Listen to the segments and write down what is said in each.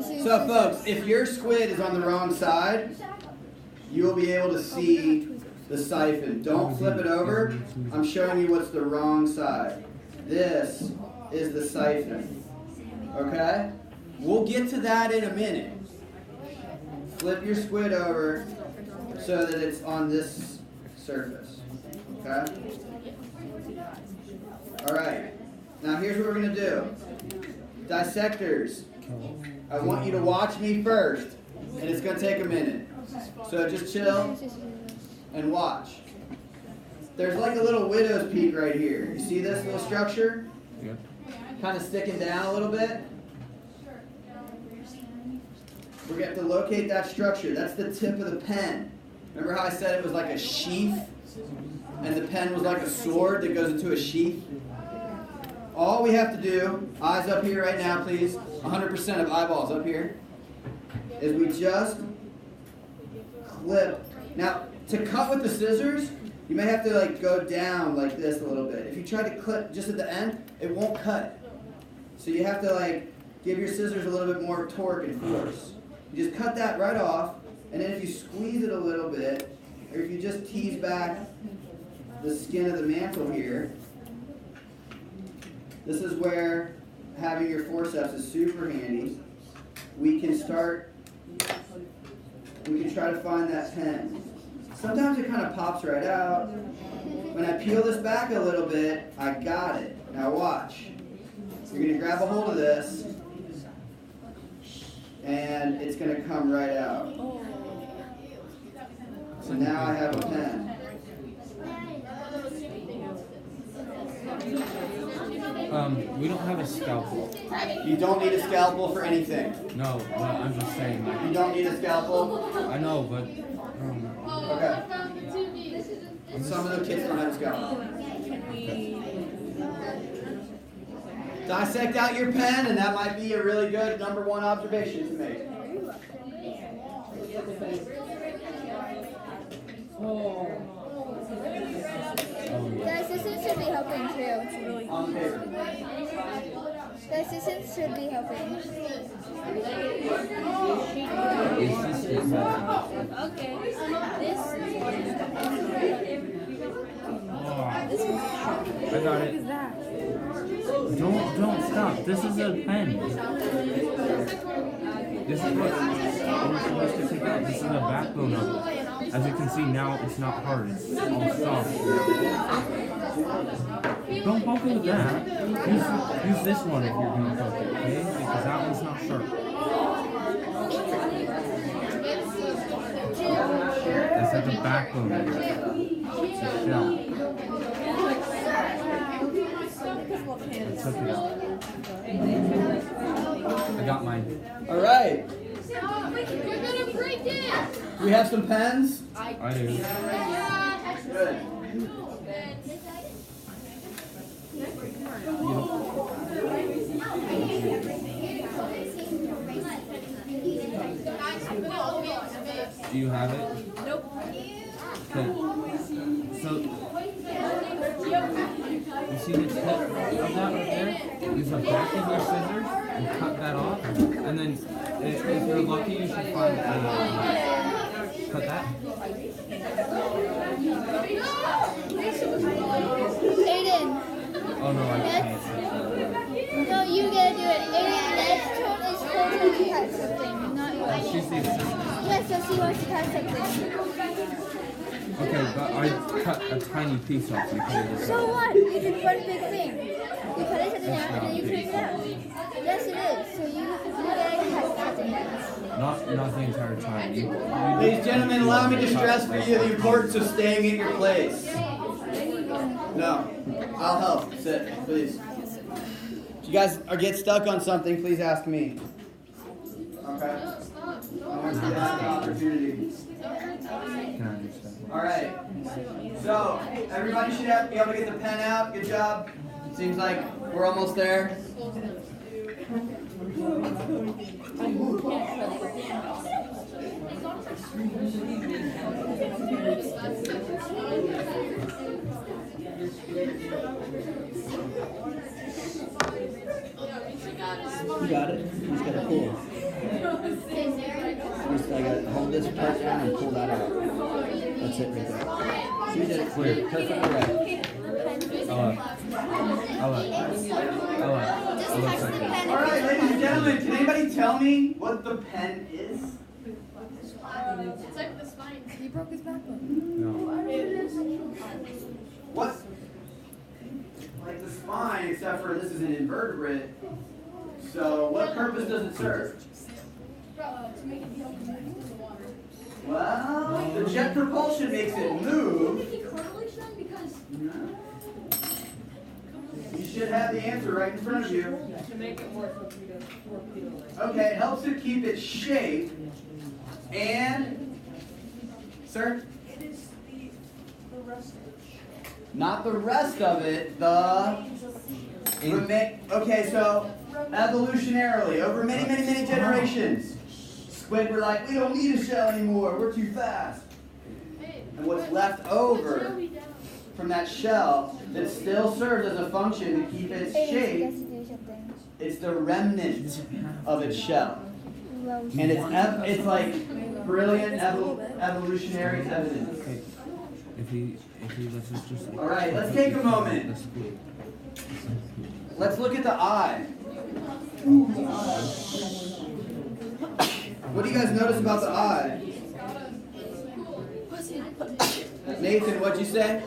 So folks, if your squid is on the wrong side, you will be able to see the siphon. Don't flip it over. I'm showing you what's the wrong side. This is the siphon. Okay? We'll get to that in a minute. Flip your squid over so that it's on this surface. Okay? Alright. Now here's what we're going to do. Dissectors, I want you to watch me first, and it's going to take a minute. So just chill and watch. There's like a little widow's peak right here. You see this little structure? Yeah. Kind of sticking down a little bit. We're going to have to locate that structure. That's the tip of the pen. Remember how I said it was like a sheath? And the pen was like a sword that goes into a sheath? All we have to do, eyes up here right now please, 100% of eyeballs up here, is we just clip. Now, to cut with the scissors, you may have to like go down like this a little bit. If you try to clip just at the end, it won't cut. So you have to like give your scissors a little bit more torque and force. You just cut that right off, and then if you squeeze it a little bit, or if you just tease back the skin of the mantle here, this is where having your forceps is super handy. We can try to find that pen. Sometimes it kind of pops right out. When I peel this back a little bit, I got it. Now watch. You're going to grab a hold of this, and it's going to come right out. So now I have a pen. We don't have a scalpel. You don't need a scalpel for anything. No, but I'm just saying. You don't need a scalpel? I know, but. Okay. Some of the kids don't have a scalpel. Dissect out your pen, and that might be a really good #1 observation to make. The assistant should be helping too. On paper. The assistant should be helping. Okay. This. I got it. Don't stop. This is a pen. This is what we're supposed to take out. This is the backbone of it. As you can see now, it's not hard. It's all soft. Don't poke it with that. Use this one if you're going to poke it, okay? Because that one's not sharp. That's like the backbone of it. It's a shell. I took it out. I got mine. All right. We're gonna break it. Do we have some pens? I do. Good. Do you have it? Nope. Okay. So, you see the tip of that right there? Use the back of your scissors and cut that off. And then, if you're lucky, you should find cut that. Aiden. Oh no, I can't. No, you gotta do it. Aiden, it's told her to cut something, not you. She's the assistant. Yes, so she wants to cut something. Okay, but I cut a tiny piece off and put it So what? It's one big thing. You cut it to the end and then you take it out. Yes, it is. So you gotta cut something. Not the entire time. Ladies and gentlemen, allow me to stress for you the importance of staying in your place. No, I'll help. Sit, please. If you guys get stuck on something, please ask me. Okay? I want you to have the opportunity. Can I understand? All right. So, everybody should be able to get the pen out. Good job. Seems like we're almost there. You got it. You just got to pull. this part down and pull that out. That's it right there. So you did it clear. Perfectly right. All right, ladies and gentlemen, can anybody tell me what the pen is? It's like the spine. He broke his backbone. No. What? Like the spine, except for this is an invertebrate. So what purpose does it serve? To make it help move into the water. Well, the jet propulsion makes it move. You should have the answer right in front of you. To make it more torpedo-like. Okay, it helps it keep its shape. And, sir? It is the rest of it. Not the rest of it, okay, so evolutionarily, over many, many, many generations, squid were like, we don't need a shell anymore, we're too fast. And what's left over from that shell that still serves as a function to keep its shape, it's the remnant of its shell. And it's like brilliant evolutionary evidence. If he lets us just. All right, let's take a moment. Let's look at the eye. What do you guys notice about the eye? Nathan, what'd you say?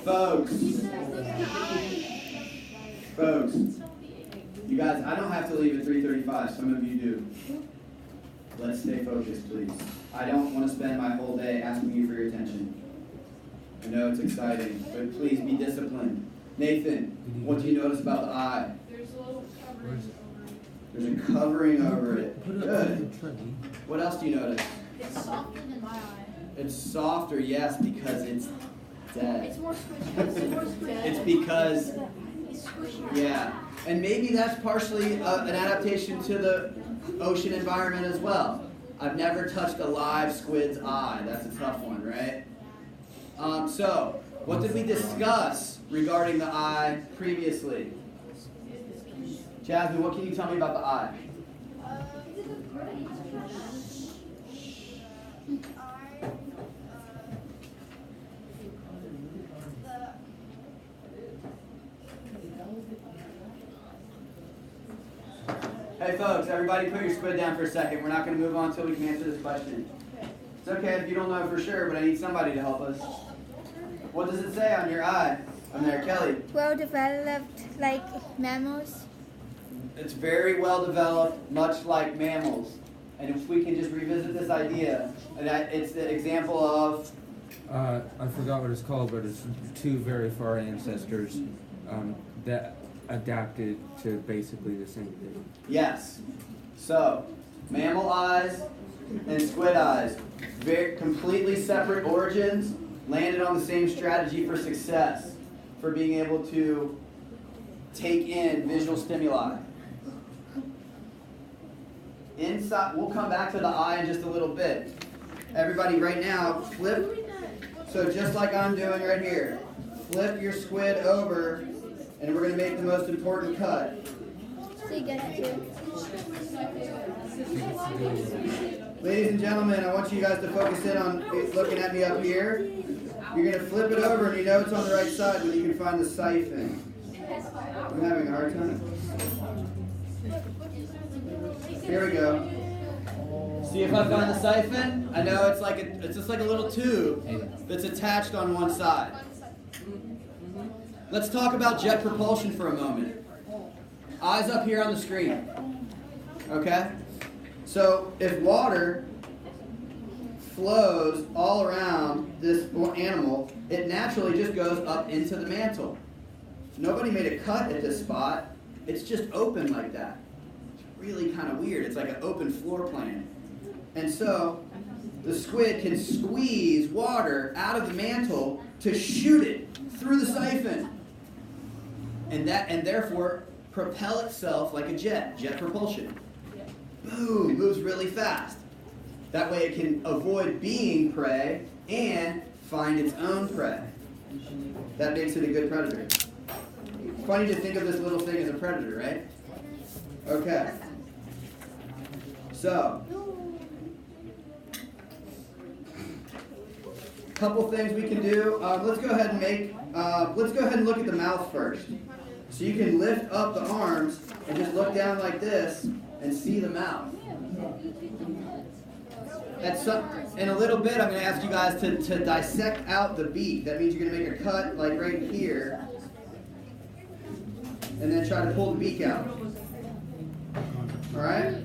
Folks, you guys, I don't have to leave at 3:35. Some of you do. Let's stay focused, please. I don't want to spend my whole day asking you for your attention. I know it's exciting, but please be disciplined. Nathan, what do you notice about the eye? There's a little covering over it. There's a covering over it. Put it Good. on the tree. What else do you notice? It's softer than my eye. It's softer, yes, because it's dead. It's more squishy. It's because, It's squishy. yeah. And maybe that's partially an adaptation to the ocean environment as well. I've never touched a live squid's eye. That's a tough one, right? So, what did we discuss regarding the eye previously? Jasmine, what can you tell me about the eye? Hey folks, everybody put your squid down for a second. We're not going to move on until we can answer this question. It's okay if you don't know for sure, but I need somebody to help us. What does it say on your eye? On there, Kelly. Well developed like mammals. It's very well developed, much like mammals. And if we can just revisit this idea, and it's the example of... I forgot what it's called, but it's two very far ancestors that adapted to basically the same thing. Yes. So, mammal eyes and squid eyes, very completely separate origins, landed on the same strategy for success, for being able to take in visual stimuli. Inside, we'll come back to the eye in just a little bit. Everybody right now, flip. So just like I'm doing right here, flip your squid over, and we're going to make the most important cut. So you get to. Ladies and gentlemen, I want you guys to focus in on looking at me up here. You're going to flip it over, and you know it's on the right side when you can find the siphon. I'm having a hard time. Here we go. See if I find the siphon? I know it's just like a little tube that's attached on one side. Let's talk about jet propulsion for a moment. Eyes up here on the screen. Okay? So if water flows all around this animal, it naturally just goes up into the mantle. Nobody made a cut at this spot. It's just open like that. It's really kind of weird. It's like an open floor plan. And so the squid can squeeze water out of the mantle to shoot it through the siphon. And therefore propel itself like a jet propulsion. Boom, moves really fast. That way it can avoid being prey and find its own prey. That makes it a good predator. Funny to think of this little thing as a predator, right? Okay. So, a couple things we can do. Let's go ahead and look at the mouth first. So you can lift up the arms and just look down like this and see the mouth. In a little bit, I'm going to ask you guys to dissect out the beak. That means you're going to make a cut like right here, and then try to pull the beak out. All right?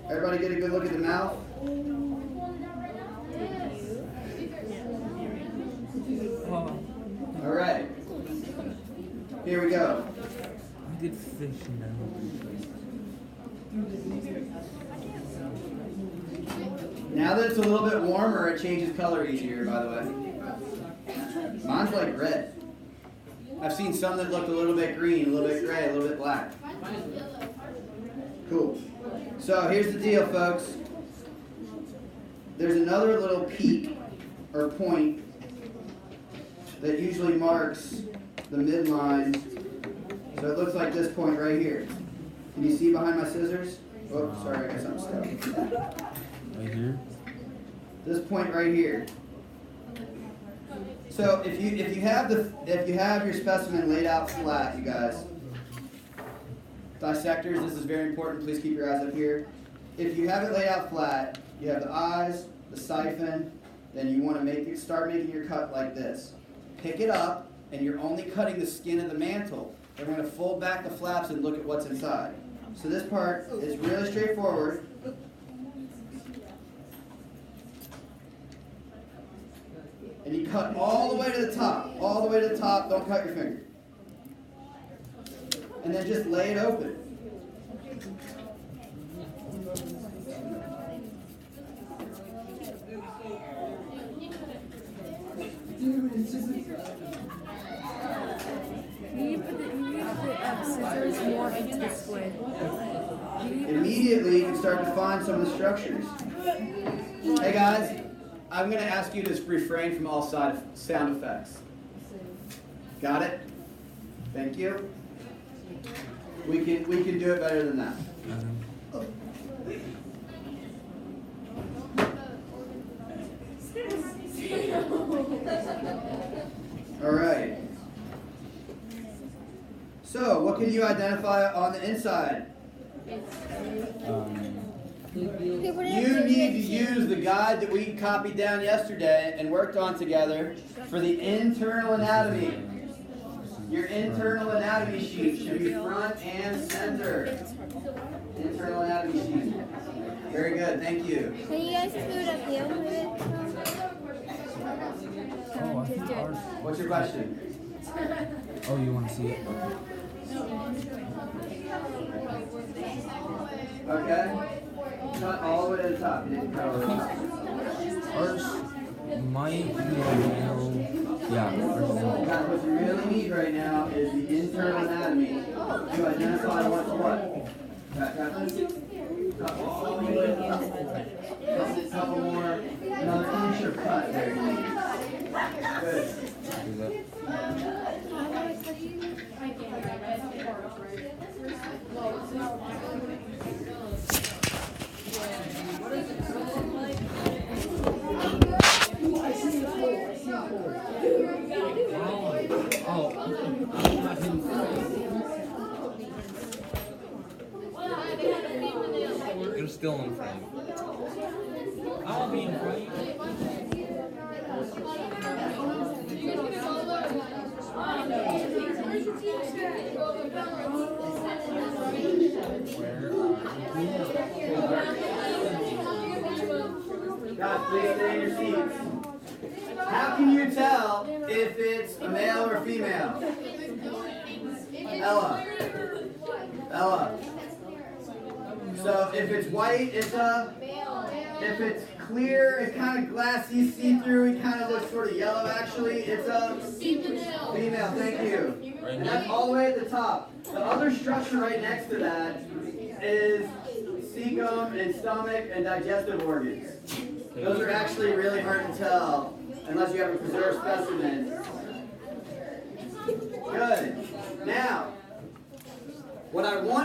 Everybody get a good look at the mouth? All right. Here we go. I did fish now. Now that it's a little bit warmer, it changes color easier, by the way. Mine's like red. I've seen some that looked a little bit green, a little bit gray, a little bit black. Cool. So here's the deal, folks. There's another little peak or point that usually marks the midline. So it looks like this point right here. Can you see behind my scissors? Oh, sorry, I got something stuck. Right here? This point right here. So if you have your specimen laid out flat, you guys, dissectors, this is very important. Please keep your eyes up here. If you have it laid out flat, you have the eyes, the siphon, then you want to start making your cut like this. Pick it up, and you're only cutting the skin of the mantle. We're going to fold back the flaps and look at what's inside. So this part is really straightforward. And you cut all the way to the top. All the way to the top. Don't cut your finger. And then just lay it open. You need to put scissors more into the squid. Immediately, you can start to find some of the structures. Hey guys, I'm going to ask you to refrain from all sound effects. Got it? Thank you. We can do it better than that. All right. So, what can you identify on the inside? You need to use the guide that we copied down yesterday and worked on together for the internal anatomy. Your internal anatomy sheet should be front and center. Internal anatomy sheet. Very good, thank you. Can you guys just move it up here? Move it. Just do it. What's your question? Oh, you want to see it? Okay. Cut all the way to the top. You didn't cut all the way to the top. Ours might be a little... Yeah, ours is a little... Guys, what you really need right now is the internal anatomy to identify what's what. Cut all the way to the top. A couple more. Another inch of cut there. Good. Do that. You're still in frame. I'll be in frame. Guys, please stay in your seats. How can you tell if it's a male or female? Ella. So if it's white, it's a. If it's clear, it's kind of glassy, see-through, it kind of looks sort of yellow actually, it's a female, thank you. And that's all the way at the top. The other structure right next to that is cecum and stomach and digestive organs. Those are actually really hard to tell unless you have a preserved specimen. Good. Now, what I want